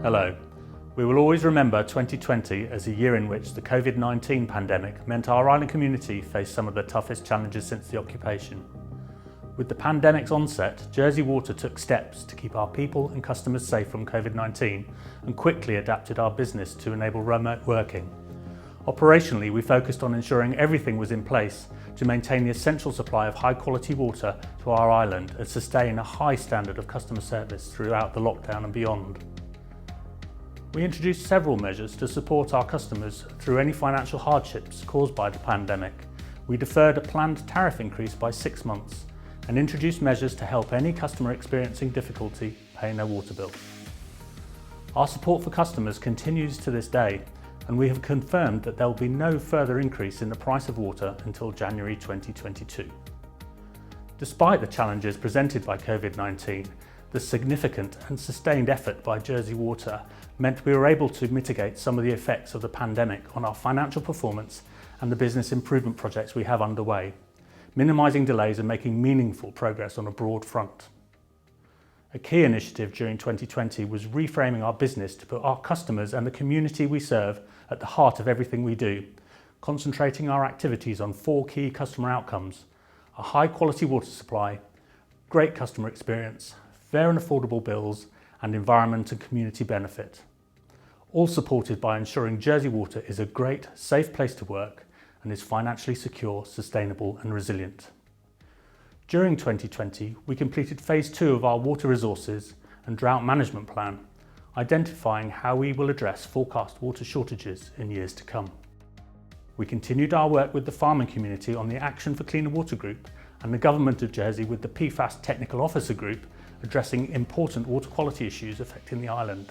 Hello. We will always remember 2020 as a year in which the COVID-19 pandemic meant our island community faced some of the toughest challenges since the occupation. With the pandemic's onset, Jersey Water took steps to keep our people and customers safe from COVID-19 and quickly adapted our business to enable remote working. Operationally, we focused on ensuring everything was in place to maintain the essential supply of high-quality water to our island and sustain a high standard of customer service throughout the lockdown and beyond. We introduced several measures to support our customers through any financial hardships caused by the pandemic. We deferred a planned tariff increase by 6 months and introduced measures to help any customer experiencing difficulty paying their water bill. Our support for customers continues to this day, and we have confirmed that there will be no further increase in the price of water until January 2022. Despite the challenges presented by COVID-19, the significant and sustained effort by Jersey Water meant we were able to mitigate some of the effects of the pandemic on our financial performance and the business improvement projects we have underway, minimising delays and making meaningful progress on a broad front. A key initiative during 2020 was reframing our business to put our customers and the community we serve at the heart of everything we do, concentrating our activities on 4 key customer outcomes: a high quality water supply, great customer experience, fair and affordable bills, and environment and community benefit. All supported by ensuring Jersey Water is a great, safe place to work and is financially secure, sustainable and resilient. During 2020, we completed phase 2 of our water resources and drought management plan, identifying how we will address forecast water shortages in years to come. We continued our work with the farming community on the Action for Cleaner Water Group and the Government of Jersey with the PFAS Technical Officer Group, addressing important water quality issues affecting the island.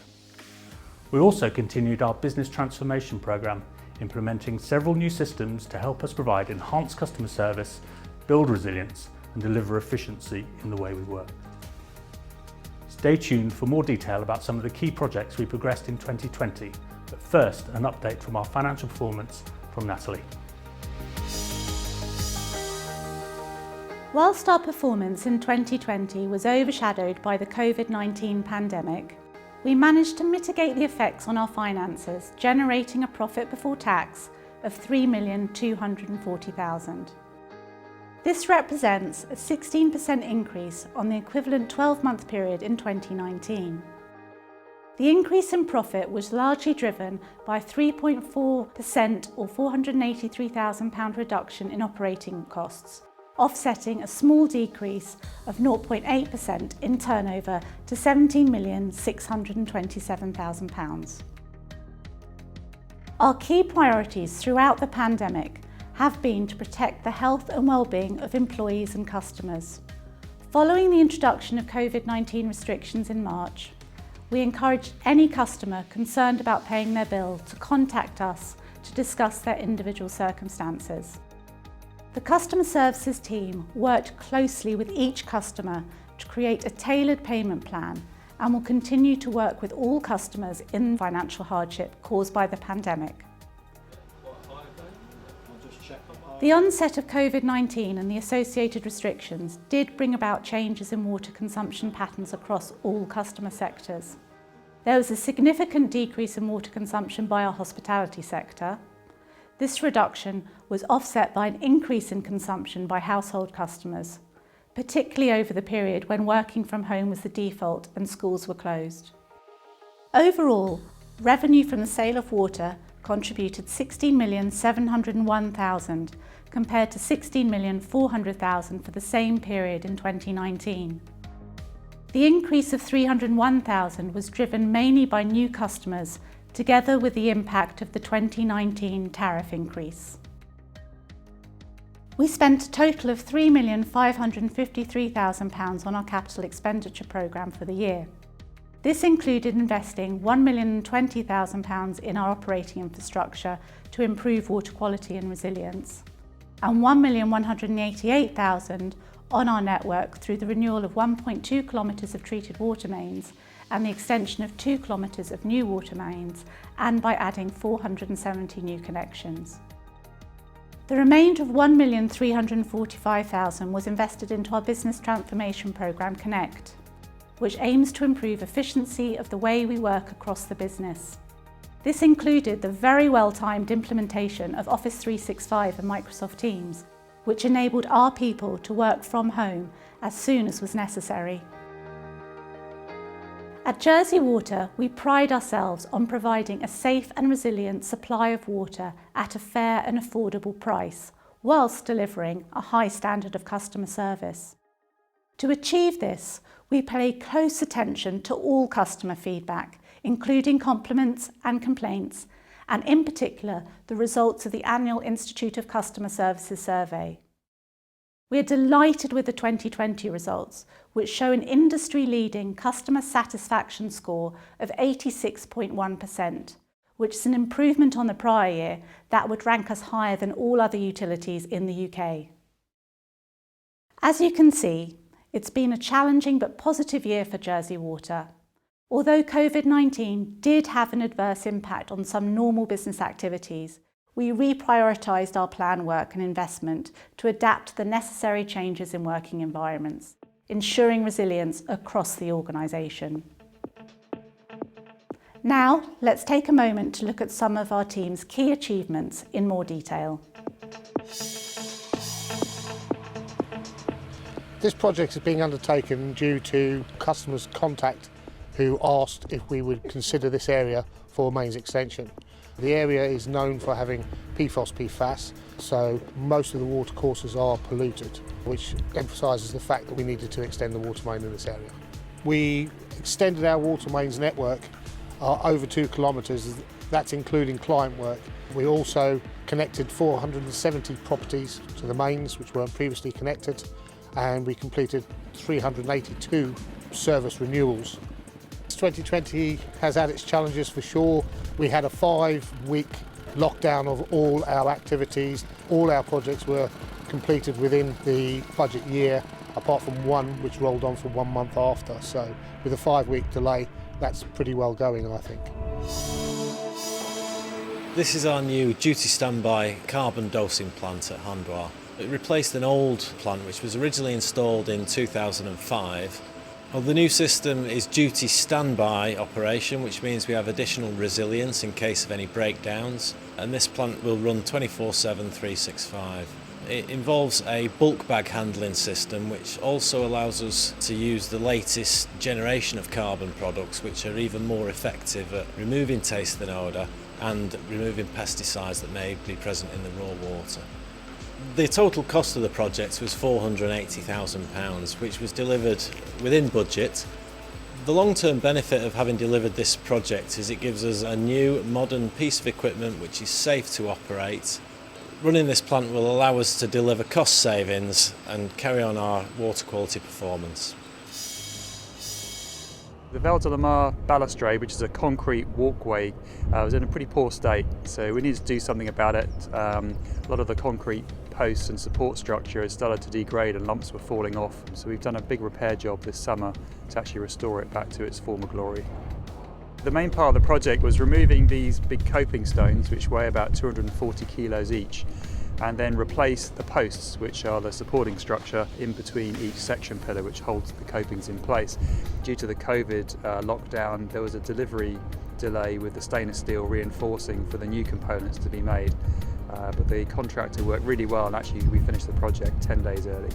We also continued our business transformation programme, implementing several new systems to help us provide enhanced customer service, build resilience and deliver efficiency in the way we work. Stay tuned for more detail about some of the key projects we progressed in 2020, but first an update from our financial performance from Natalie. Whilst our performance in 2020 was overshadowed by the COVID-19 pandemic, we managed to mitigate the effects on our finances, generating a profit before tax of £3,240,000. This represents a 16% increase on the equivalent 12-month period in 2019. The increase in profit was largely driven by a 3.4% or £483,000 reduction in operating costs, offsetting a small decrease of 0.8% in turnover to £17,627,000. Our key priorities throughout the pandemic have been to protect the health and well-being of employees and customers. Following the introduction of COVID-19 restrictions in March, we encouraged any customer concerned about paying their bill to contact us to discuss their individual circumstances. The customer services team worked closely with each customer to create a tailored payment plan and will continue to work with all customers in financial hardship caused by the pandemic. The onset of COVID-19 and the associated restrictions did bring about changes in water consumption patterns across all customer sectors. There was a significant decrease in water consumption by our hospitality sector. This reduction was offset by an increase in consumption by household customers, particularly over the period when working from home was the default and schools were closed. Overall, revenue from the sale of water contributed £16,701,000 compared to £16,400,000 for the same period in 2019. The increase of £301,000 was driven mainly by new customers, together with the impact of the 2019 tariff increase. We spent a total of £3,553,000 on our capital expenditure programme for the year. This included investing £1,020,000 in our operating infrastructure to improve water quality and resilience, and £1,188,000 on our network through the renewal of 1.2 kilometres of treated water mains and the extension of 2 kilometres of new water mains, and by adding 470 new connections. The remainder of £1,345,000 was invested into our business transformation programme Connect. which aims to improve efficiency of the way we work across the business. This included the very well-timed implementation of Office 365 and Microsoft Teams, which enabled our people to work from home as soon as was necessary. At Jersey Water, we pride ourselves on providing a safe and resilient supply of water at a fair and affordable price, whilst delivering a high standard of customer service. To achieve this, we pay close attention to all customer feedback, including compliments and complaints, and in particular, the results of the annual Institute of Customer Services survey. We are delighted with the 2020 results, which show an industry-leading customer satisfaction score of 86.1%, which is an improvement on the prior year that would rank us higher than all other utilities in the UK. As you can see, it's been a challenging but positive year for Jersey Water. Although COVID-19 did have an adverse impact on some normal business activities, we reprioritised our plan work and investment to adapt to the necessary changes in working environments, ensuring resilience across the organisation. Now, let's take a moment to look at some of our team's key achievements in more detail. This project is being undertaken due to customers' contact who asked if we would consider this area for a mains extension. The area is known for having PFAS, so most of the water courses are polluted, which emphasises the fact that we needed to extend the water main in this area. We extended our water mains network over 2 kilometres, that's including client work. We also connected 470 properties to the mains which weren't previously connected, and we completed 382 service renewals. 2020 has had its challenges for sure. We had a 5-week lockdown of all our activities. All our projects were completed within the budget year, apart from one which rolled on for 1 month after. So with a 5-week delay, that's pretty well going, I think. This is our new duty standby carbon dosing plant at Handoir. It replaced an old plant which was originally installed in 2005. Well, the new system is duty standby operation, which means we have additional resilience in case of any breakdowns, and this plant will run 24/7, 365. It involves a bulk bag handling system which also allows us to use the latest generation of carbon products, which are even more effective at removing taste and odour and removing pesticides that may be present in the raw water. The total cost of the project was £480,000, which was delivered within budget. The long-term benefit of having delivered this project is it gives us a new modern piece of equipment which is safe to operate. Running this plant will allow us to deliver cost savings and carry on our water quality performance. The Val de la Mar balustrade, which is a concrete walkway, was in a pretty poor state, so we needed to do something about it. A lot of the concrete posts and support structure has started to degrade and lumps were falling off, so we've done a big repair job this summer to actually restore it back to its former glory. The main part of the project was removing these big coping stones, which weigh about 240 kilos each, and then replace the posts, which are the supporting structure in between each section pillar which holds the copings in place. Due to the COVID lockdown, there was a delivery delay with the stainless steel reinforcing for the new components to be made, but the contractor worked really well, and actually we finished the project 10 days early.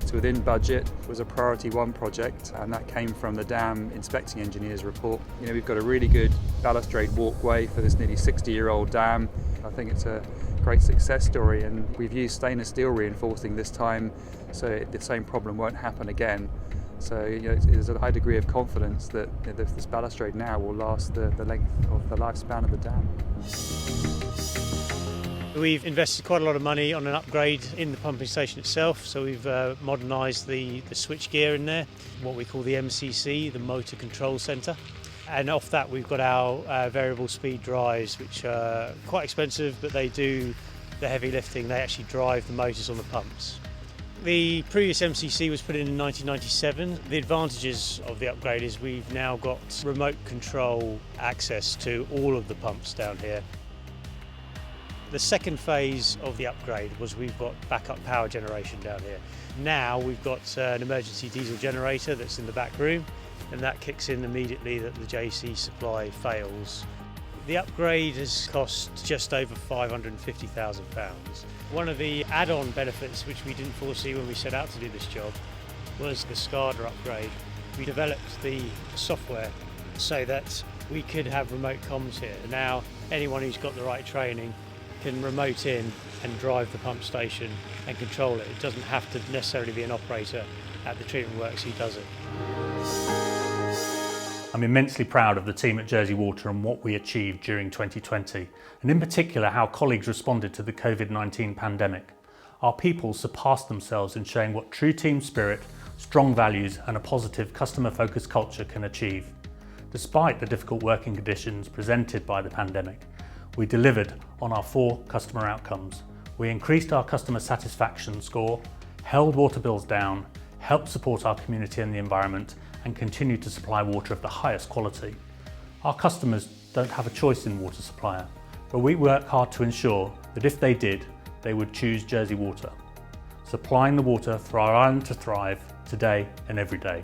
So within budget was a priority 1 project, and that came from the dam inspecting engineer's report. You know, we've got a really good balustrade walkway for this nearly 60-year-old dam. I think it's a great success story, and we've used stainless steel reinforcing this time so the same problem won't happen again. So there's a high degree of confidence that this balustrade now will last the length of the lifespan of the dam. We've invested quite a lot of money on an upgrade in the pumping station itself, so we've modernised the switch gear in there, what we call the MCC, the Motor Control Centre. And off that we've got our variable speed drives, which are quite expensive, but they do the heavy lifting. They actually drive the motors on the pumps. The previous MCC was put in 1997. The advantages of the upgrade is we've now got remote control access to all of the pumps down here. The second phase of the upgrade was we've got backup power generation down here. Now we've got an emergency diesel generator that's in the back room, and that kicks in immediately that the JC supply fails. The upgrade has cost just over £550,000. One of the add-on benefits which we didn't foresee when we set out to do this job was the SCADA upgrade. We developed the software so that we could have remote comms here. Now anyone who's got the right training can remote in and drive the pump station and control it. It doesn't have to necessarily be an operator at the treatment works who does it. I'm immensely proud of the team at Jersey Water and what we achieved during 2020, and in particular how colleagues responded to the COVID-19 pandemic. Our people surpassed themselves in showing what true team spirit, strong values and a positive customer-focused culture can achieve. Despite the difficult working conditions presented by the pandemic, we delivered on our 4 customer outcomes. We increased our customer satisfaction score, held water bills down, helped support our community and the environment, and continue to supply water of the highest quality. Our customers don't have a choice in water supplier, but we work hard to ensure that if they did, they would choose Jersey Water, supplying the water for our island to thrive today and every day.